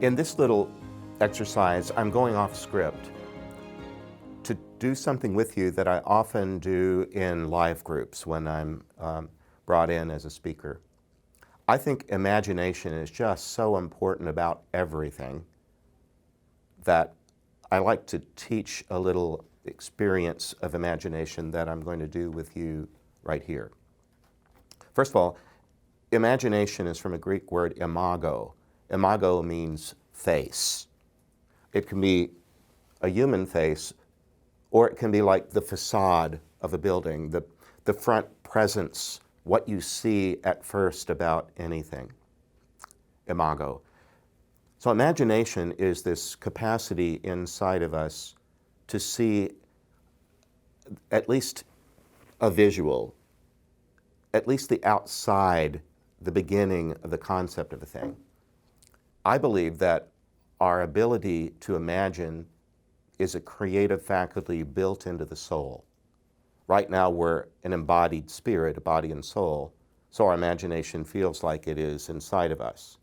In this little exercise, I'm going off script to do something with you that I often do in live groups when I'm brought in as a speaker. I think imagination is just so important about everything that I like to teach a little experience of imagination that I'm going to do with you right here. First of all, imagination is from a Greek word imago. Imago means face. It can be a human face, or it can be like the facade of a building, the front presence, what you see at first about anything. Imago. So imagination is this capacity inside of us to see at least a visual, at least the outside, the beginning of the concept of a thing. I believe that our ability to imagine is a creative faculty built into the soul. Right now we're an embodied spirit, a body and soul, so our imagination feels like it is inside of us.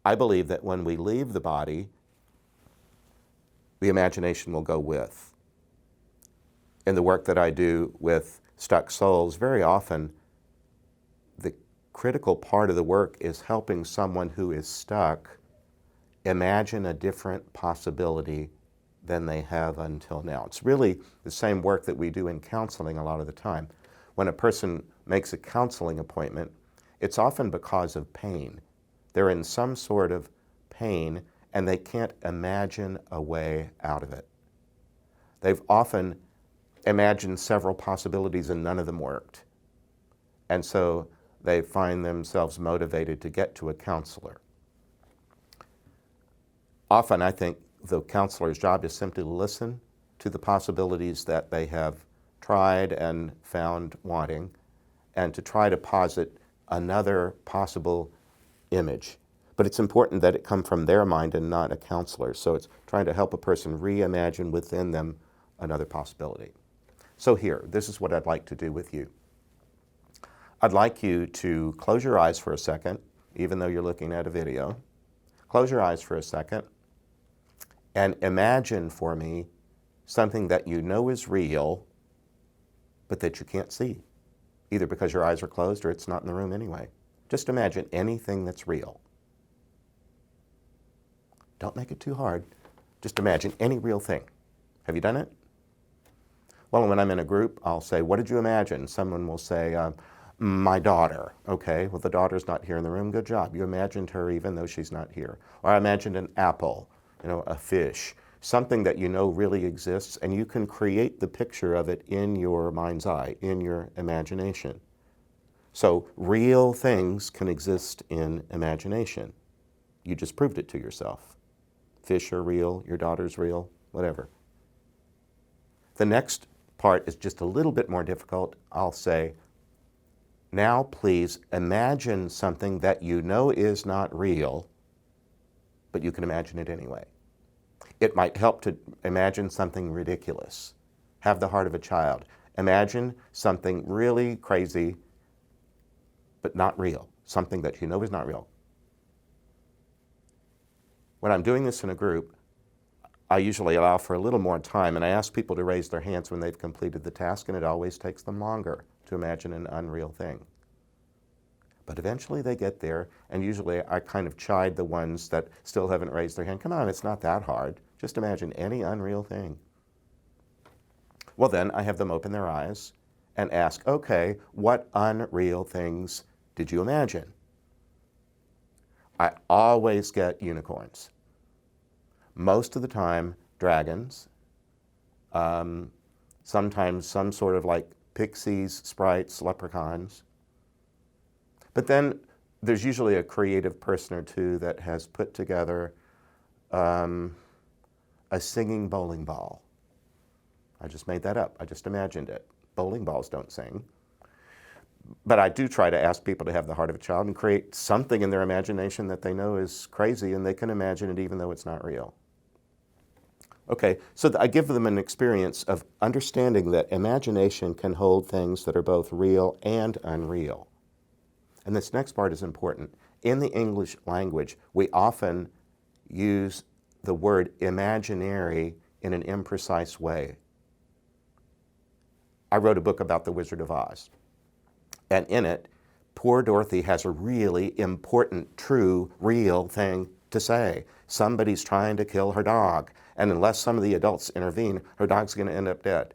I believe that when we leave the body, the imagination will go with. In the work that I do with stuck souls, very often the critical part of the work is helping someone who is stuck imagine a different possibility than they have until now. It's really the same work that we do in counseling a lot of the time. When a person makes a counseling appointment, it's often because of pain. They're in some sort of pain and they can't imagine a way out of it. They've often imagined several possibilities and none of them worked. And so they find themselves motivated to get to a counselor. Often I think the counselor's job is simply to listen to the possibilities that they have tried and found wanting, and to try to posit another possible image. But it's important that it come from their mind and not a counselor. So it's trying to help a person reimagine within them another possibility. So here, this is what I'd like to do with you. I'd like you to close your eyes for a second, even though you're looking at a video. Close your eyes for a second and imagine for me something that you know is real, but that you can't see, either because your eyes are closed or it's not in the room anyway. Just imagine anything that's real. Don't make it too hard. Just imagine any real thing. Have you done it? Well, when I'm in a group, I'll say, what did you imagine? Someone will say, my daughter. Okay, well, the daughter's not here in the room. Good job. You imagined her even though she's not here. Or I imagined an apple, a fish, something that you know really exists, and you can create the picture of it in your mind's eye, in your imagination. So real things can exist in imagination. You just proved it to yourself. Fish are real, your daughter's real, whatever. The next part is just a little bit more difficult. I'll say, now please imagine something that you know is not real, but you can imagine it anyway. It might help to imagine something ridiculous. Have the heart of a child. Imagine something really crazy, but not real. Something that you know is not real. When I'm doing this in a group, I usually allow for a little more time, and I ask people to raise their hands when they've completed the task, and it always takes them longer to imagine an unreal thing. But eventually they get there, and usually I kind of chide the ones that still haven't raised their hand. Come on, it's not that hard. Just imagine any unreal thing. Well, then I have them open their eyes and ask, okay, what unreal things did you imagine? I always get unicorns. Most of the time, dragons. Sometimes some sort of like pixies, sprites, leprechauns. But then there's usually a creative person or two that has put together a singing bowling ball. I just made that up. I just imagined it. Bowling balls don't sing. But I do try to ask people to have the heart of a child and create something in their imagination that they know is crazy, and they can imagine it even though it's not real. Okay, so I give them an experience of understanding that imagination can hold things that are both real and unreal. And this next part is important. In the English language, we often use the word imaginary in an imprecise way. I wrote a book about the Wizard of Oz, and in it, poor Dorothy has a really important, true, real thing to say. Somebody's trying to kill her dog, and unless some of the adults intervene, her dog's going to end up dead.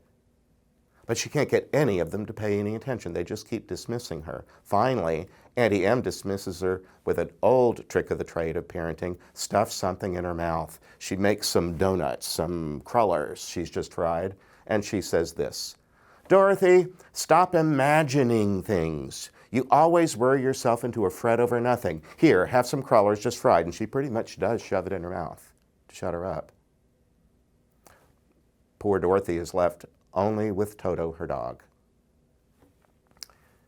But she can't get any of them to pay any attention. They just keep dismissing her. Finally, Auntie Em dismisses her with an old trick of the trade of parenting, stuffs something in her mouth. She makes some donuts, some crullers she's just fried, and she says this, "Dorothy, stop imagining things. You always worry yourself into a fret over nothing. Here, have some crullers just fried." And she pretty much does shove it in her mouth to shut her up. Poor Dorothy is left only with Toto, her dog.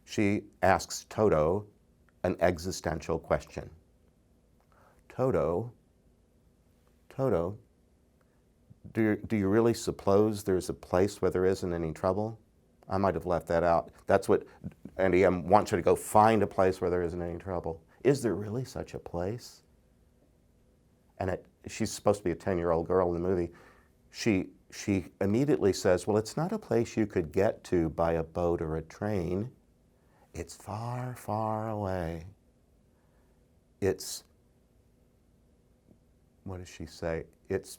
She asks Toto an existential question. Toto, do you really suppose there's a place where there isn't any trouble? I might have left that out. That's what Auntie Em wants you to go find a place where there isn't any trouble. Is there really such a place? And she's supposed to be a 10-year-old girl in the movie. She immediately says, well, it's not a place you could get to by a boat or a train. It's far, far away. It's, what does she say? It's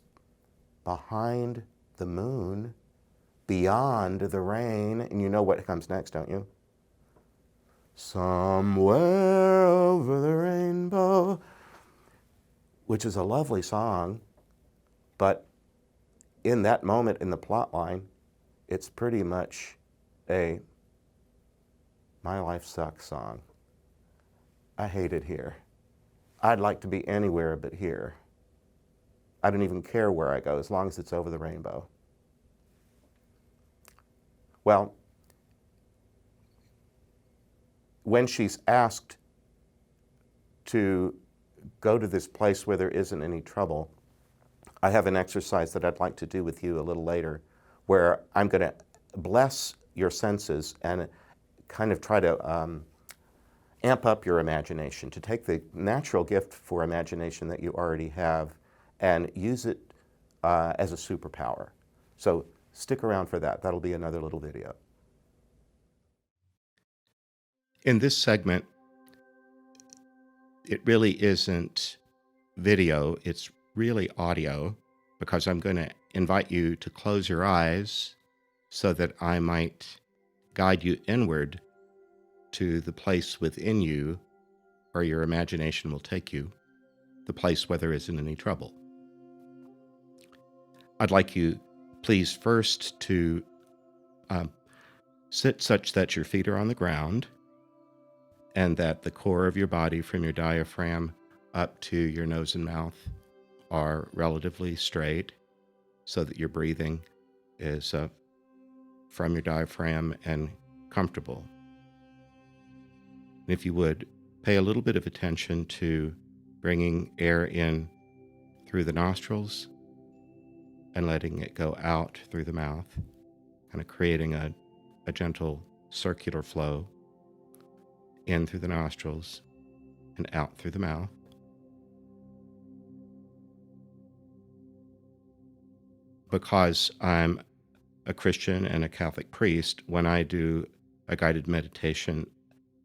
behind the moon, beyond the rain. And you know what comes next, don't you? Somewhere over the rainbow, which is a lovely song, but in that moment in the plot line, it's pretty much a "my life sucks" song. I hate it here. I'd like to be anywhere but here. I don't even care where I go as long as it's over the rainbow. Well, when she's asked to go to this place where there isn't any trouble, I have an exercise that I'd like to do with you a little later, where I'm going to bless your senses and kind of try to amp up your imagination, to take the natural gift for imagination that you already have and use it as a superpower. So stick around for that. That'll be another little video. In this segment, it really isn't video, it's really audio, because I'm going to invite you to close your eyes so that I might guide you inward to the place within you where your imagination will take you, the place where there isn't any trouble. I'd like you, please, first to sit such that your feet are on the ground and that the core of your body from your diaphragm up to your nose and mouth are relatively straight, so that your breathing is from your diaphragm and comfortable. And if you would, pay a little bit of attention to bringing air in through the nostrils and letting it go out through the mouth, kind of creating a gentle circular flow in through the nostrils and out through the mouth. Because I'm a Christian and a Catholic priest, when I do a guided meditation,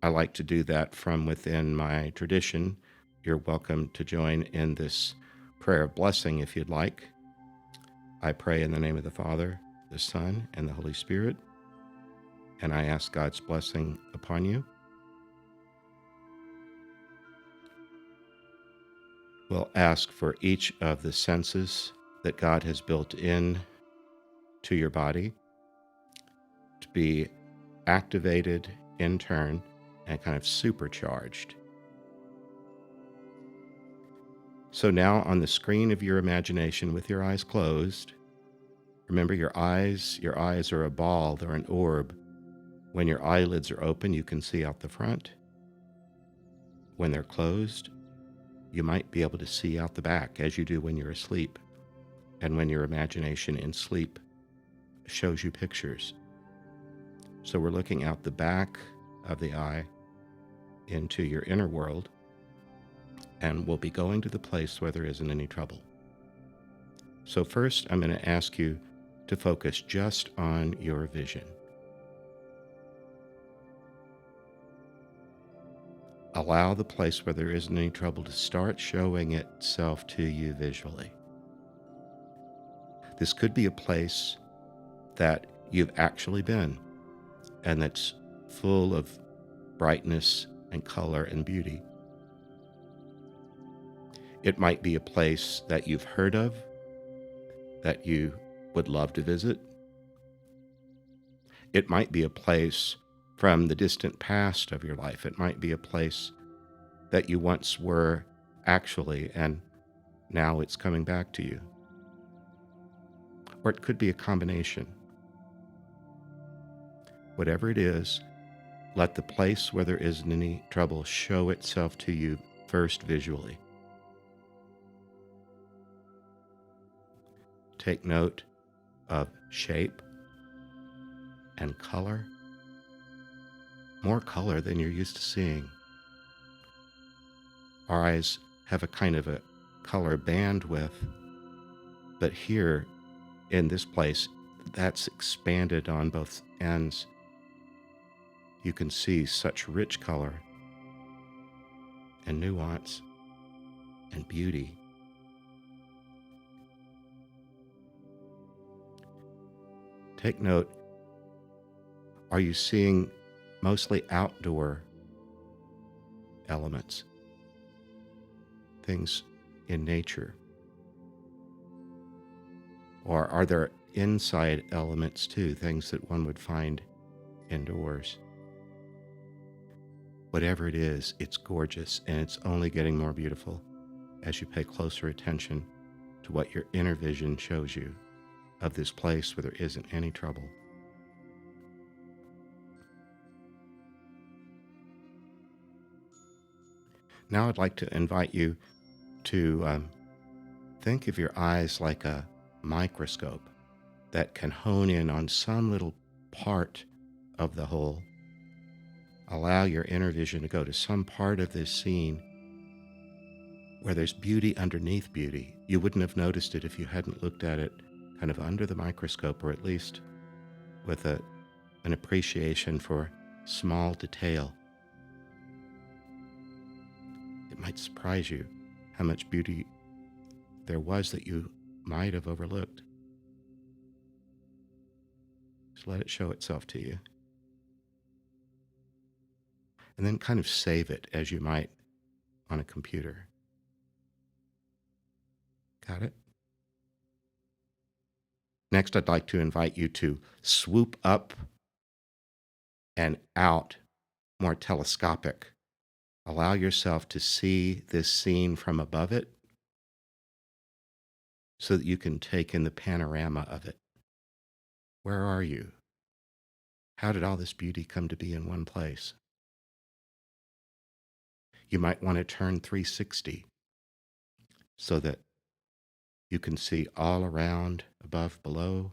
I like to do that from within my tradition. You're welcome to join in this prayer of blessing if you'd like. I pray in the name of the Father, the Son, and the Holy Spirit, and I ask God's blessing upon you. We'll ask for each of the senses that God has built in to your body to be activated in turn and kind of supercharged. So now on the screen of your imagination with your eyes closed, remember your eyes are a ball, they're an orb. When your eyelids are open, you can see out the front. When they're closed, you might be able to see out the back as you do when you're asleep. And when your imagination in sleep shows you pictures. So we're looking out the back of the eye into your inner world. and we'll be going to the place where there isn't any trouble. So first, I'm going to ask you to focus just on your vision. Allow the place where there isn't any trouble to start showing itself to you visually. This could be a place that you've actually been and that's full of brightness and color and beauty. It might be a place that you've heard of, that you would love to visit. It might be a place from the distant past of your life. It might be a place that you once were actually, and now it's coming back to you. Or it could be a combination. Whatever it is, let the place where there isn't any trouble show itself to you first visually. Take note of shape and color, more color than you're used to seeing. Our eyes have a kind of a color bandwidth, but here in this place, that's expanded on both ends. You can see such rich color and nuance and beauty. Take note, are you seeing mostly outdoor elements, things in nature? Or are there inside elements too, things that one would find indoors? Whatever it is, it's gorgeous, and it's only getting more beautiful as you pay closer attention to what your inner vision shows you of this place where there isn't any trouble. Now I'd like to invite you to think of your eyes like a microscope that can hone in on some little part of the whole. Allow your inner vision to go to some part of this scene where there's beauty underneath beauty. You wouldn't have noticed it if you hadn't looked at it kind of under the microscope, or at least with an appreciation for small detail. It might surprise you how much beauty there was that you might have overlooked. Just let it show itself to you. And then kind of save it as you might on a computer. Got it? Next, I'd like to invite you to swoop up and out, more telescopic. Allow yourself to see this scene from above it so that you can take in the panorama of it. Where are you? How did all this beauty come to be in one place? You might want to turn 360 so that you can see all around, above, below.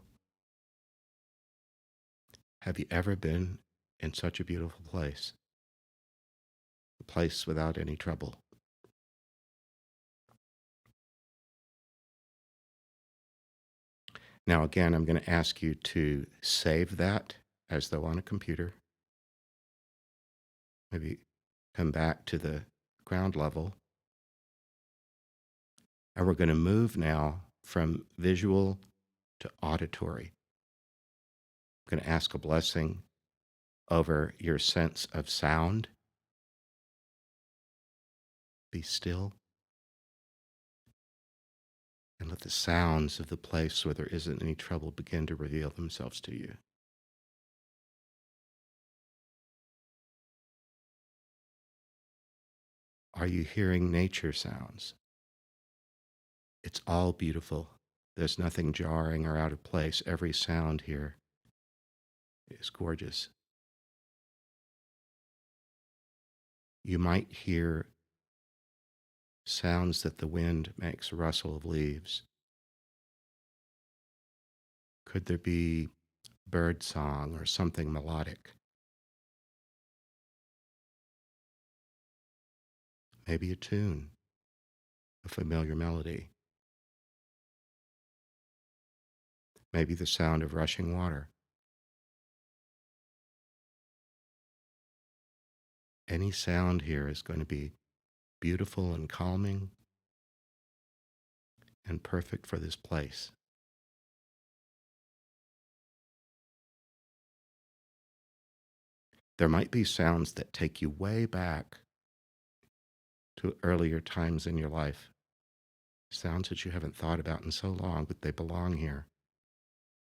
Have you ever been in such a beautiful place? A place without any trouble. Now, again, I'm going to ask you to save that as though on a computer. Maybe come back to the ground level. And we're going to move now from visual to auditory. I'm going to ask a blessing over your sense of sound. Be still and let the sounds of the place where there isn't any trouble begin to reveal themselves to you. Are you hearing nature sounds? It's all beautiful. There's nothing jarring or out of place. Every sound here is gorgeous. You might hear sounds that the wind makes, rustle of leaves. Could there be bird song or something melodic? Maybe a tune. a familiar melody, maybe the sound of rushing water. Any sound here is going to be beautiful and calming and perfect for this place. There might be sounds that take you way back to earlier times in your life, sounds that you haven't thought about in so long, but they belong here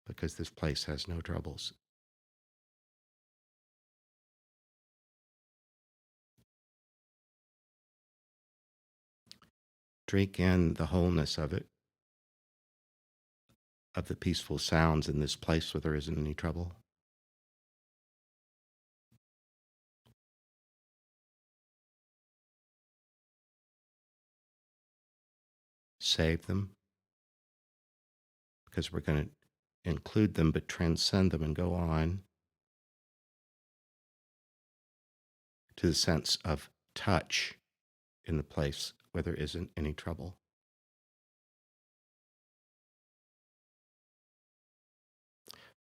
because this place has no troubles. Drink in the wholeness of it, of the peaceful sounds in this place where there isn't any trouble. Save them, because we're going to include them but transcend them and go on to the sense of touch in the place where there isn't any trouble.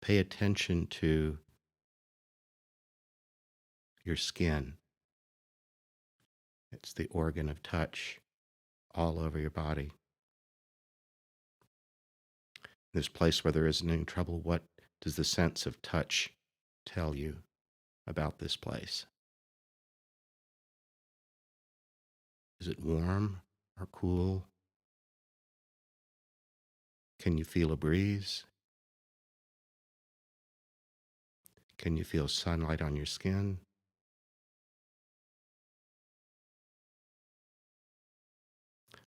Pay attention to your skin. It's the organ of touch all over your body. This place where there isn't any trouble, what does the sense of touch tell you about this place? Is it warm or cool? Can you feel a breeze? Can you feel sunlight on your skin?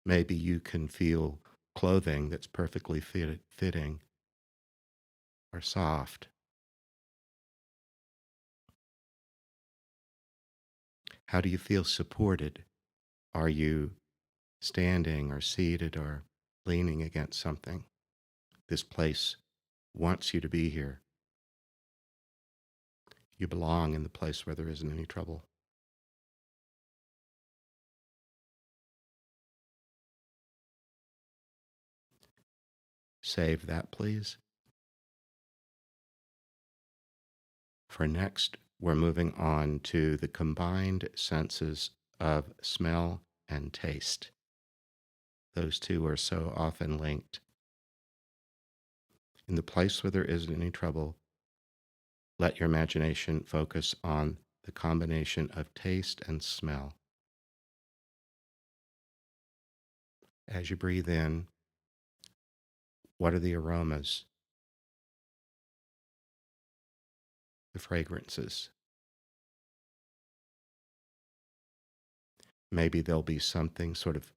Maybe you can feel clothing that's perfectly fitting or soft. How do you feel supported? Are you standing or seated or leaning against something? This place wants you to be here. You belong in the place where there isn't any trouble. Save that, please. For next, we're moving on to the combined senses of smell and taste. Those two are so often linked. In the place where there isn't any trouble, let your imagination focus on the combination of taste and smell. As you breathe in, what are the aromas, the fragrances? Maybe there'll be something sort of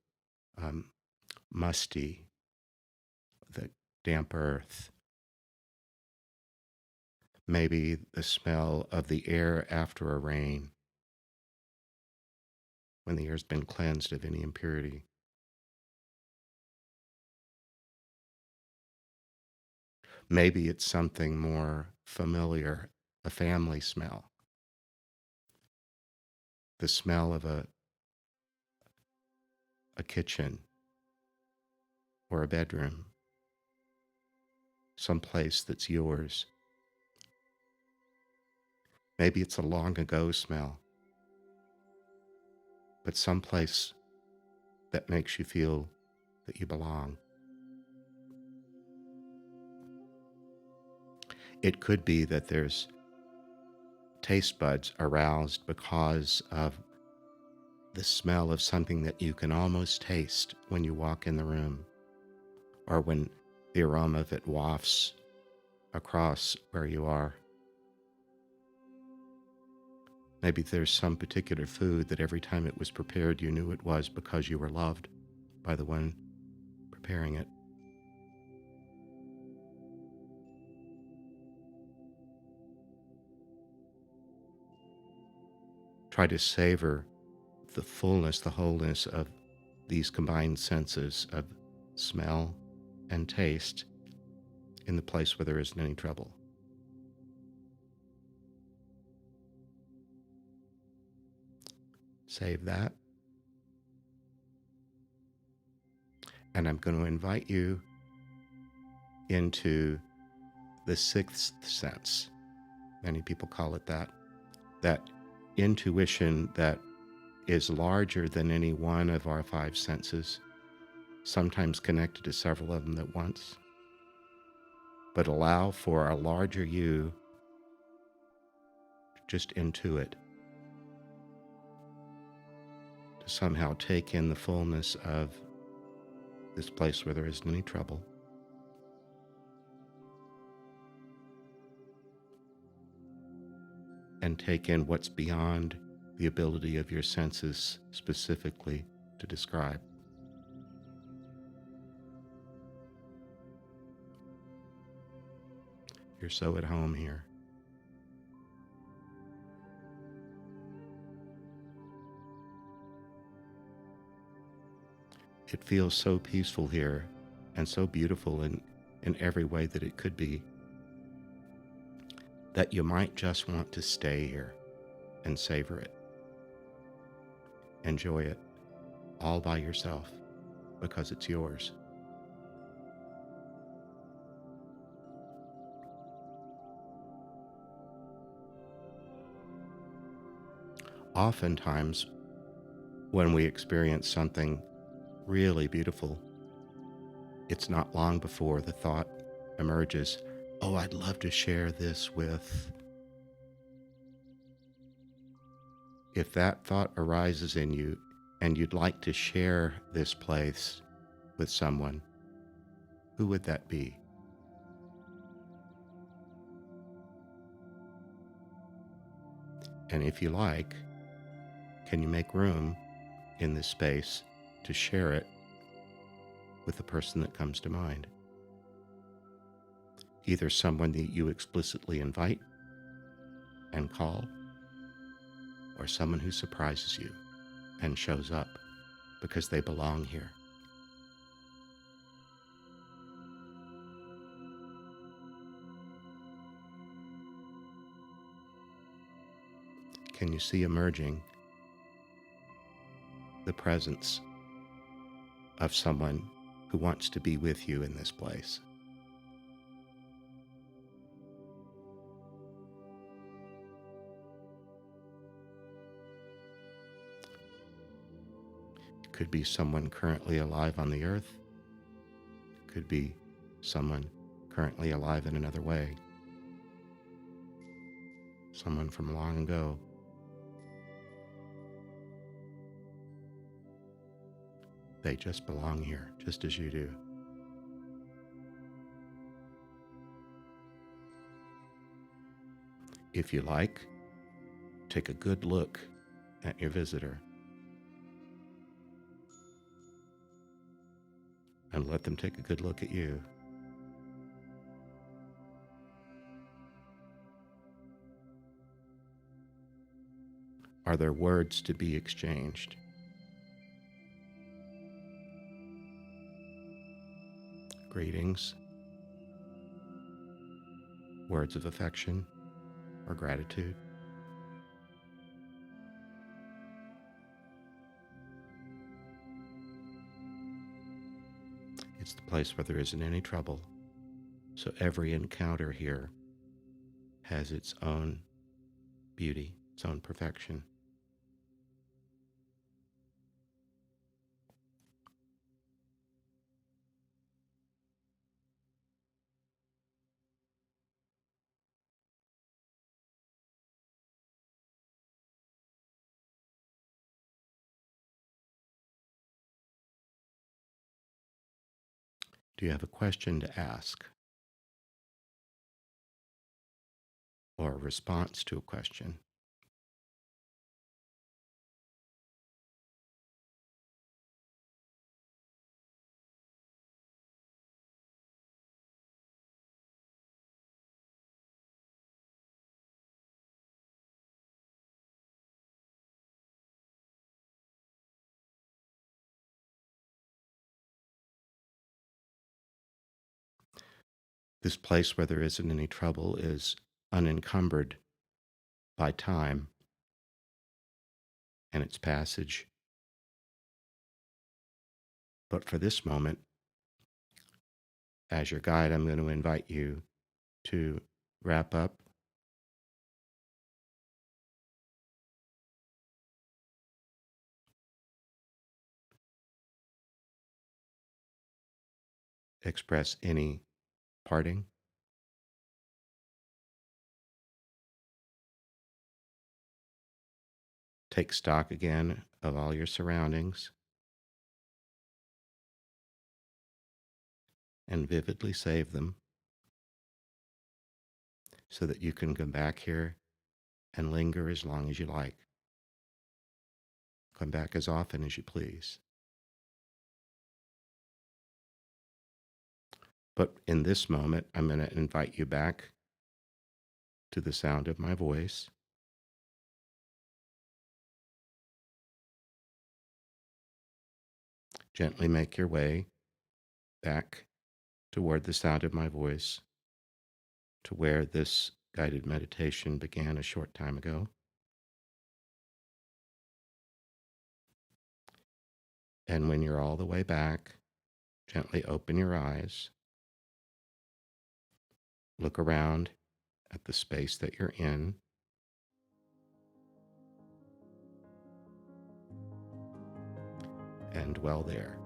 musty, the damp earth. Maybe the smell of the air after a rain, when the air's been cleansed of any impurity. Maybe it's something more familiar, a family smell. The smell of a kitchen or a bedroom, someplace that's yours. Maybe it's a long ago smell, but someplace that makes you feel that you belong. It could be that there's taste buds aroused because of the smell of something that you can almost taste when you walk in the room, or when the aroma of it wafts across where you are. Maybe there's some particular food that every time it was prepared you knew it was because you were loved by the one preparing it. Try to savor the fullness, the wholeness of these combined senses of smell and taste in the place where there isn't any trouble. Save that. And I'm going to invite you into the sixth sense. Many people call it that. That intuition that is larger than any one of our five senses, sometimes connected to several of them at once, but allow for a larger you to just intuit, to somehow take in the fullness of this place where there isn't any trouble. And take in what's beyond the ability of your senses specifically to describe. You're so at home here. It feels so peaceful here and so beautiful in every way that it could be, that you might just want to stay here and savor it. Enjoy it all by yourself because it's yours. Oftentimes, when we experience something really beautiful, it's not long before the thought emerges, oh, I'd love to share this with. If that thought arises in you and you'd like to share this place with someone, who would that be? And if you like, can you make room in this space to share it with the person that comes to mind? Either someone that you explicitly invite and call, or someone who surprises you and shows up because they belong here. Can you see emerging the presence of someone who wants to be with you in this place? It could be someone currently alive on the earth. It could be someone currently alive in another way. Someone from long ago. They just belong here, just as you do. If you like, take a good look at your visitor and let them take a good look at you. Are there words to be exchanged? Greetings, words of affection or gratitude? It's the place where there isn't any trouble, so every encounter here has its own beauty, its own perfection. Do you have a question to ask or a response to a question? This place where there isn't any trouble is unencumbered by time and its passage. But for this moment, as your guide, I'm going to invite you to wrap up, express any parting, take stock again of all your surroundings, and vividly save them so that you can come back here and linger as long as you like. Come back as often as you please. But in this moment, I'm going to invite you back to the sound of my voice. Gently make your way back toward the sound of my voice to where this guided meditation began a short time ago. And when you're all the way back, gently open your eyes. Look around at the space that you're in. And dwell there.